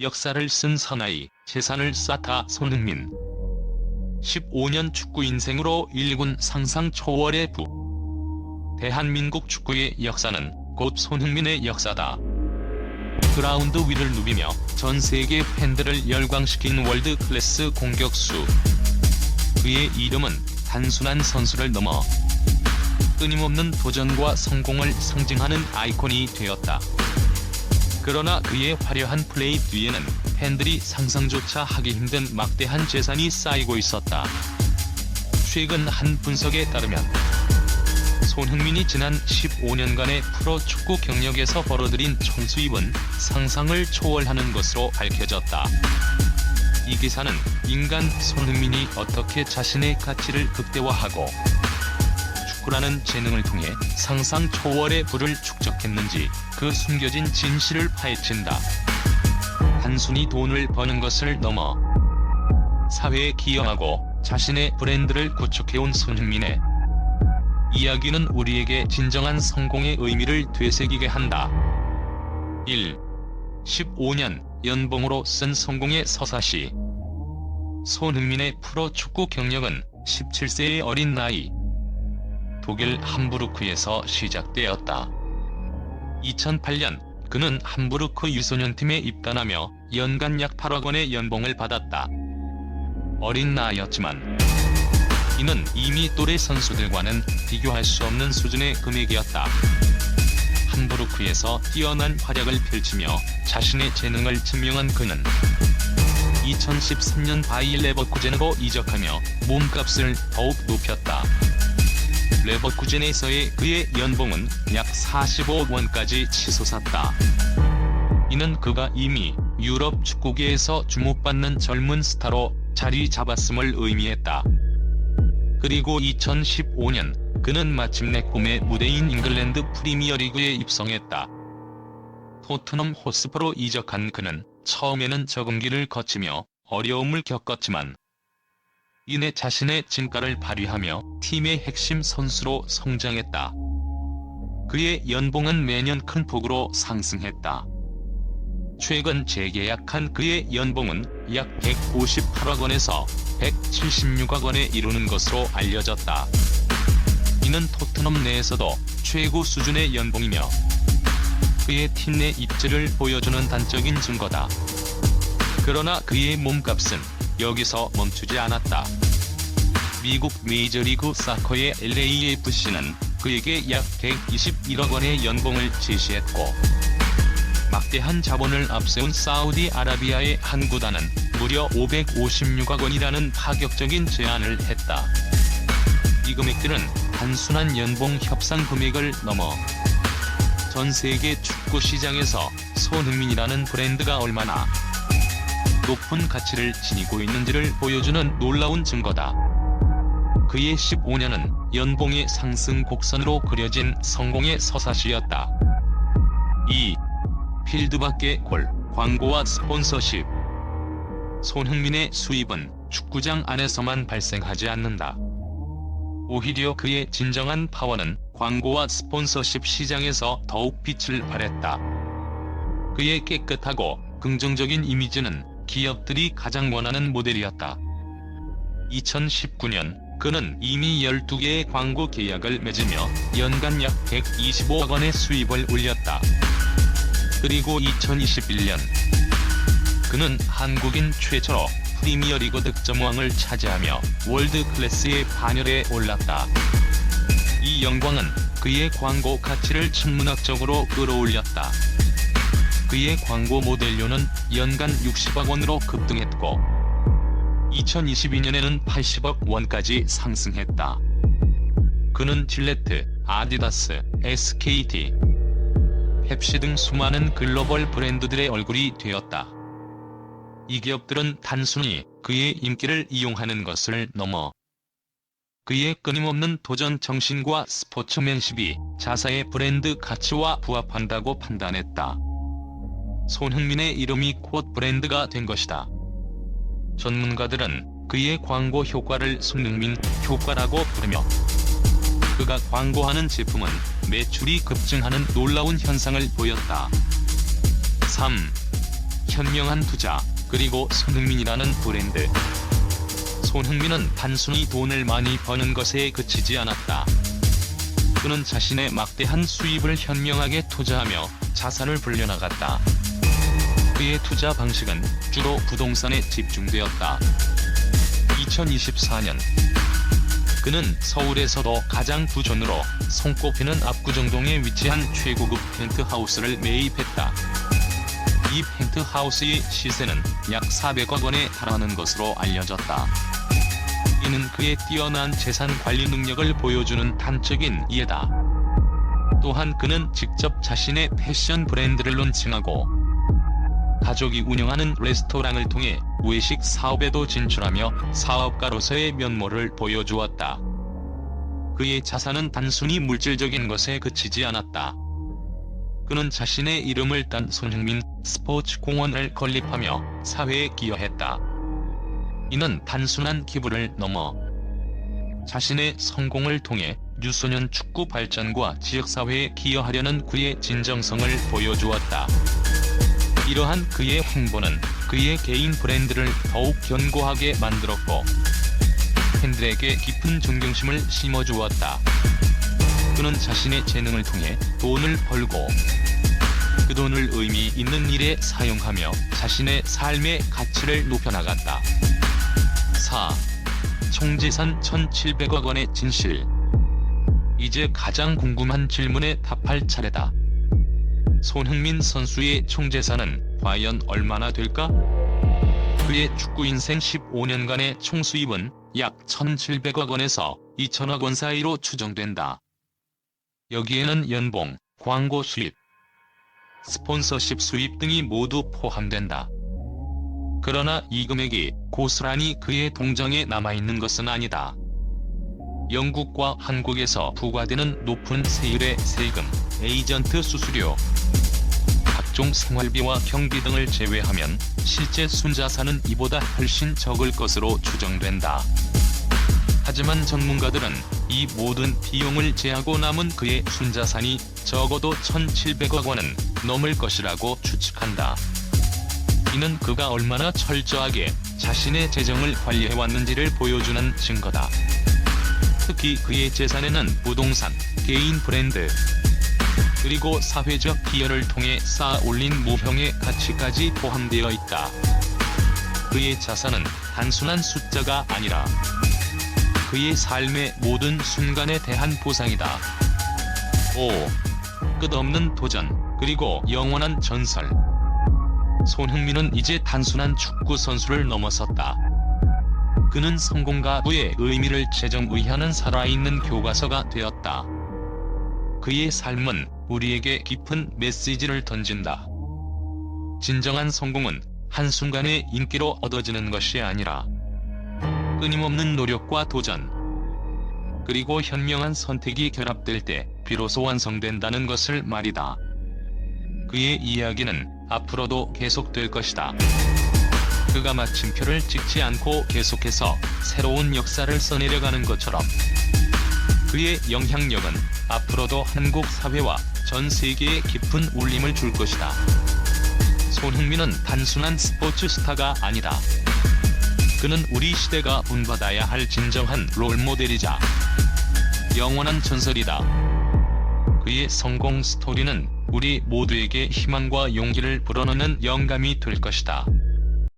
역사를 쓴 사나이, 재산을 쌓다 손흥민. 15년 축구 인생으로 1군 상상 초월의 부. 대한민국 축구의 역사는 곧 손흥민의 역사다. 그라운드 위를 누비며 전 세계 팬들을 열광시킨 월드 클래스 공격수. 그의 이름은 단순한 선수를 넘어 끊임없는 도전과 성공을 상징하는 아이콘이 되었다. 그러나 그의 화려한 플레이 뒤에는 팬들이 상상조차 하기 힘든 막대한 재산이 쌓이고 있었다. 최근 한 분석에 따르면 손흥민이 지난 15년간의 프로축구 경력에서 벌어들인 총수입은 상상을 초월하는 것으로 밝혀졌다. 이 기사는 인간 손흥민이 어떻게 자신의 가치를 극대화하고 축구라는 재능을 통해 상상 초월의 부를 축적했는지 그 숨겨진 진실을 파헤친다. 단순히 돈을 버는 것을 넘어 사회에 기여하고 자신의 브랜드를 구축해온 손흥민의 이야기는 우리에게 진정한 성공의 의미를 되새기게 한다. 1. 15년 연봉으로 쓴 성공의 서사시. 손흥민의 프로축구 경력은 17세의 어린 나이 독일 함부르크에서 시작되었다. 2008년 그는 함부르크 유소년팀에 입단하며 연간 약 8억 원의 연봉을 받았다. 어린 나이였지만 이는 이미 또래 선수들과는 비교할 수 없는 수준의 금액이었다. 함부르크에서 뛰어난 활약을 펼치며 자신의 재능을 증명한 그는 2013년 바이엘 레버쿠젠으로 이적하며 몸값을 더욱 높였다. 레버쿠젠에서의 그의 연봉은 약 45억 원까지 치솟았다. 이는 그가 이미 유럽 축구계에서 주목받는 젊은 스타로 자리 잡았음을 의미했다. 그리고 2015년 그는 마침내 꿈의 무대인 잉글랜드 프리미어리그에 입성했다. 토트넘 호스퍼로 이적한 그는 처음에는 적응기를 거치며 어려움을 겪었지만 이내 자신의 진가를 발휘하며 팀의 핵심 선수로 성장했다. 그의 연봉은 매년 큰 폭으로 상승했다. 최근 재계약한 그의 연봉은 약 158억 원에서 176억 원에 이르는 것으로 알려졌다. 이는 토트넘 내에서도 최고 수준의 연봉이며 그의 팀 내 입지를 보여주는 단적인 증거다. 그러나 그의 몸값은 여기서 멈추지 않았다. 미국 메이저리그 사커의 LAFC는 그에게 약 121억 원의 연봉을 제시했고 막대한 자본을 앞세운 사우디아라비아의 한 구단은 무려 556억 원이라는 파격적인 제안을 했다. 이 금액들은 단순한 연봉 협상 금액을 넘어 전 세계 축구 시장에서 손흥민이라는 브랜드가 얼마나 높은 가치를 지니고 있는지를 보여주는 놀라운 증거다. 그의 15년은 연봉의 상승 곡선으로 그려진 성공의 서사시였다. 2. 필드 밖의 골, 광고와 스폰서십. 손흥민의 수입은 축구장 안에서만 발생하지 않는다. 오히려 그의 진정한 파워는 광고와 스폰서십 시장에서 더욱 빛을 발했다. 그의 깨끗하고 긍정적인 이미지는 기업들이 가장 원하는 모델이었다. 2019년 그는 이미 12개의 광고 계약을 맺으며 연간 약 125억 원의 수입을 올렸다. 그리고 2021년 그는 한국인 최초로 프리미어리그 득점왕을 차지하며 월드클래스의 반열에 올랐다. 이 영광은 그의 광고 가치를 천문학적으로 끌어올렸다. 그의 광고 모델료는 연간 60억 원으로 급등했고 2022년에는 80억 원까지 상승했다. 그는 질레트, 아디다스, SKT, 펩시 등 수많은 글로벌 브랜드들의 얼굴이 되었다. 이 기업들은 단순히 그의 인기를 이용하는 것을 넘어 그의 끊임없는 도전 정신과 스포츠맨십이 자사의 브랜드 가치와 부합한다고 판단했다. 손흥민의 이름이 곧 브랜드가 된 것이다. 전문가들은 그의 광고 효과를 손흥민 효과라고 부르며 그가 광고하는 제품은 매출이 급증하는 놀라운 현상을 보였다. 3. 현명한 투자, 그리고 손흥민이라는 브랜드. 손흥민은 단순히 돈을 많이 버는 것에 그치지 않았다. 그는 자신의 막대한 수입을 현명하게 투자하며 자산을 불려나갔다. 그의 투자 방식은 주로 부동산에 집중되었다. 2024년 그는 서울에서도 가장 부존으로 손꼽히는 압구정동에 위치한 최고급 펜트하우스를 매입했다. 이 펜트하우스의 시세는 약 400억 원에 달하는 것으로 알려졌다. 이는 그의 뛰어난 재산 관리 능력을 보여주는 단적인 예다. 또한 그는 직접 자신의 패션 브랜드를 론칭하고 가족이 운영하는 레스토랑을 통해 외식 사업에도 진출하며 사업가로서의 면모를 보여주었다. 그의 자산은 단순히 물질적인 것에 그치지 않았다. 그는 자신의 이름을 딴 손흥민 스포츠 공원을 건립하며 사회에 기여했다. 이는 단순한 기부를 넘어 자신의 성공을 통해 유소년 축구 발전과 지역사회에 기여하려는 그의 진정성을 보여주었다. 이러한 그의 행보는 그의 개인 브랜드를 더욱 견고하게 만들었고 팬들에게 깊은 존경심을 심어주었다. 그는 자신의 재능을 통해 돈을 벌고 그 돈을 의미 있는 일에 사용하며 자신의 삶의 가치를 높여나갔다. 4. 총재산 1,700억 원의 진실. 이제 가장 궁금한 질문에 답할 차례다. 손흥민 선수의 총재산은 과연 얼마나 될까? 그의 축구 인생 15년간의 총수입은 약 1,700억 원에서 2,000억 원 사이로 추정된다. 여기에는 연봉, 광고 수입, 스폰서십 수입 등이 모두 포함된다. 그러나 이 금액이 고스란히 그의 통장에 남아있는 것은 아니다. 영국과 한국에서 부과되는 높은 세율의 세금, 에이전트 수수료, 각종 생활비와 경비 등을 제외하면 실제 순자산은 이보다 훨씬 적을 것으로 추정된다. 하지만 전문가들은 이 모든 비용을 제하고 남은 그의 순자산이 적어도 1,700억 원은 넘을 것이라고 추측한다. 이는 그가 얼마나 철저하게 자신의 재정을 관리해왔는지를 보여주는 증거다. 특히 그의 재산에는 부동산, 개인 브랜드, 그리고 사회적 기여를 통해 쌓아 올린 무형의 가치까지 포함되어 있다. 그의 자산은 단순한 숫자가 아니라 그의 삶의 모든 순간에 대한 보상이다. 5. 끝없는 도전, 그리고 영원한 전설. 손흥민은 이제 단순한 축구 선수를 넘어섰다. 그는 성공과 부의 의미를 재정의하는 살아있는 교과서가 되었다. 그의 삶은 우리에게 깊은 메시지를 던진다. 진정한 성공은 한순간에 인기로 얻어지는 것이 아니라 끊임없는 노력과 도전, 그리고 현명한 선택이 결합될 때 비로소 완성된다는 것을 말이다. 그의 이야기는 앞으로도 계속될 것이다. 그가 마침표를 찍지 않고 계속해서 새로운 역사를 써내려가는 것처럼 그의 영향력은 앞으로도 한국 사회와 전 세계에 깊은 울림을 줄 것이다. 손흥민은 단순한 스포츠 스타가 아니다. 그는 우리 시대가 본받아야 할 진정한 롤모델이자 영원한 전설이다. 그의 성공 스토리는 우리 모두에게 희망과 용기를 불어넣는 영감이 될 것이다.